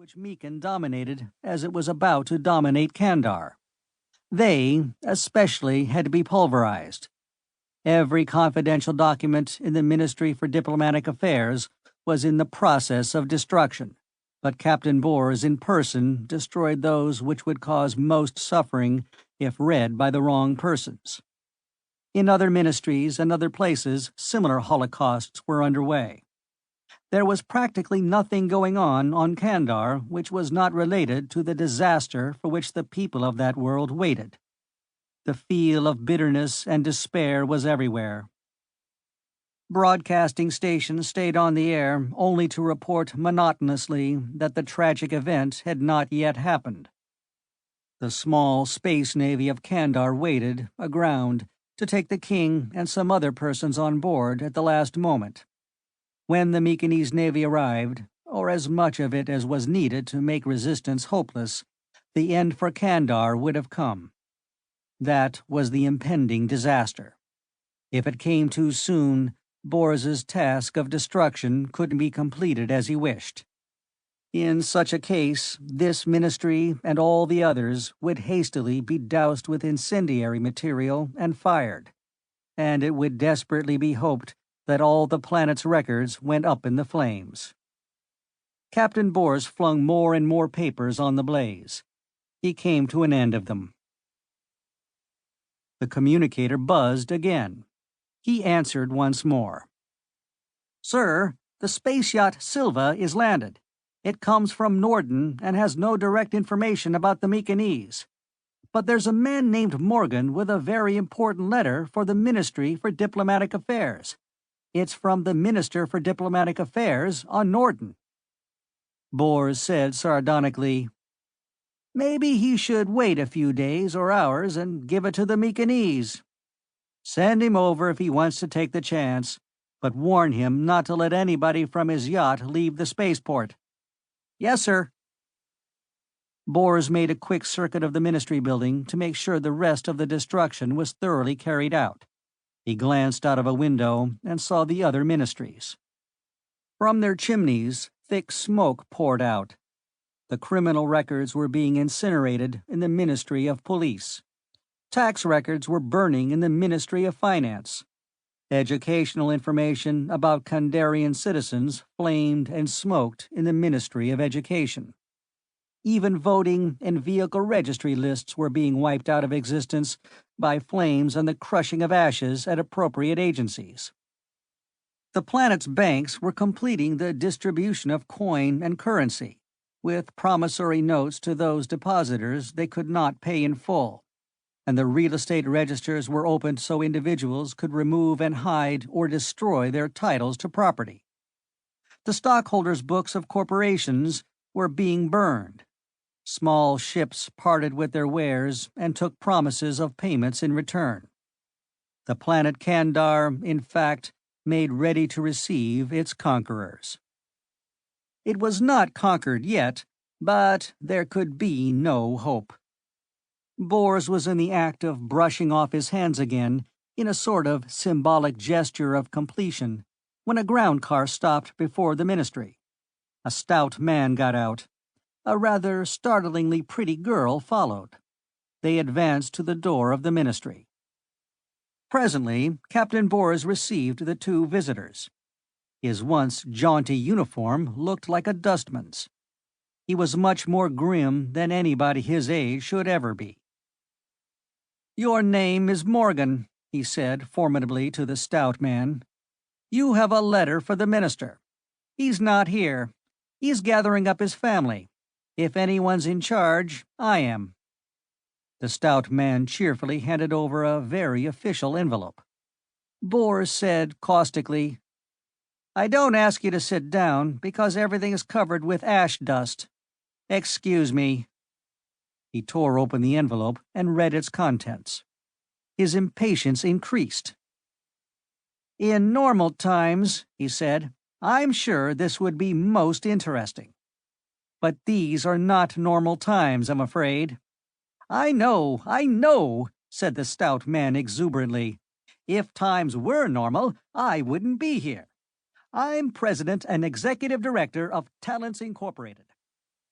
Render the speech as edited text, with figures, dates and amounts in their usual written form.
which Mekin dominated as it was about to dominate Kandar. They, especially, had to be pulverized. Every confidential document in the Ministry for Diplomatic Affairs was in the process of destruction, but Captain Bors in person destroyed those which would cause most suffering if read by the wrong persons. In other ministries and other places, similar holocausts were underway. There was practically nothing going on Kandar which was not related to the disaster for which the people of that world waited. The feel of bitterness and despair was everywhere. Broadcasting stations stayed on the air only to report monotonously that the tragic event had not yet happened. The small space navy of Kandar waited, aground, to take the king and some other persons on board at the last moment. When the Mekinese navy arrived, or as much of it as was needed to make resistance hopeless, the end for Kandar would have come. That was the impending disaster. If it came too soon, Bors's task of destruction couldn't be completed as he wished. In such a case, this ministry and all the others would hastily be doused with incendiary material and fired, and it would desperately be hoped that all the planet's records went up in the flames. Captain Bors flung more and more papers on the blaze. He came to an end of them. The communicator buzzed again. He answered once more. "Sir, the space yacht Silva is landed. It comes from Norden and has no direct information about the Mekinese. But there's a man named Morgan with a very important letter for the Ministry for Diplomatic Affairs. It's from the Minister for Diplomatic Affairs on Norden." Bors said sardonically, "Maybe he should wait a few days or hours and give it to the Mekinese. Send him over if he wants to take the chance, but warn him not to let anybody from his yacht leave the spaceport." "Yes, sir." Bors made a quick circuit of the ministry building to make sure the rest of the destruction was thoroughly carried out. He glanced out of a window and saw the other ministries. From their chimneys, thick smoke poured out. The criminal records were being incinerated in the Ministry of Police. Tax records were burning in the Ministry of Finance. Educational information about Kandarian citizens flamed and smoked in the Ministry of Education. Even voting and vehicle registry lists were being wiped out of existence by flames and the crushing of ashes at appropriate agencies. The planet's banks were completing the distribution of coin and currency, with promissory notes to those depositors they could not pay in full, and the real estate registers were opened so individuals could remove and hide or destroy their titles to property. The stockholders' books of corporations were being burned. Small ships parted with their wares and took promises of payments in return. The planet Kandar, in fact, made ready to receive its conquerors. It was not conquered yet, but there could be no hope. Bors was in the act of brushing off his hands again in a sort of symbolic gesture of completion when a ground car stopped before the ministry. A stout man got out. A rather startlingly pretty girl followed. They advanced to the door of the ministry. Presently, Captain Bors received the two visitors. His once jaunty uniform looked like a dustman's. He was much more grim than anybody his age should ever be. "Your name is Morgan," he said formidably to the stout man. "You have a letter for the minister. He's not here. He's gathering up his family. If anyone's in charge, I am." The stout man cheerfully handed over a very official envelope. Bors said caustically, "I don't ask you to sit down because everything is covered with ash dust. Excuse me." He tore open the envelope and read its contents. His impatience increased. "In normal times," he said, "I'm sure this would be most interesting. But these are not normal times, I'm afraid." I know," said the stout man exuberantly. "If times were normal, I wouldn't be here. I'm president and executive director of Talents Incorporated."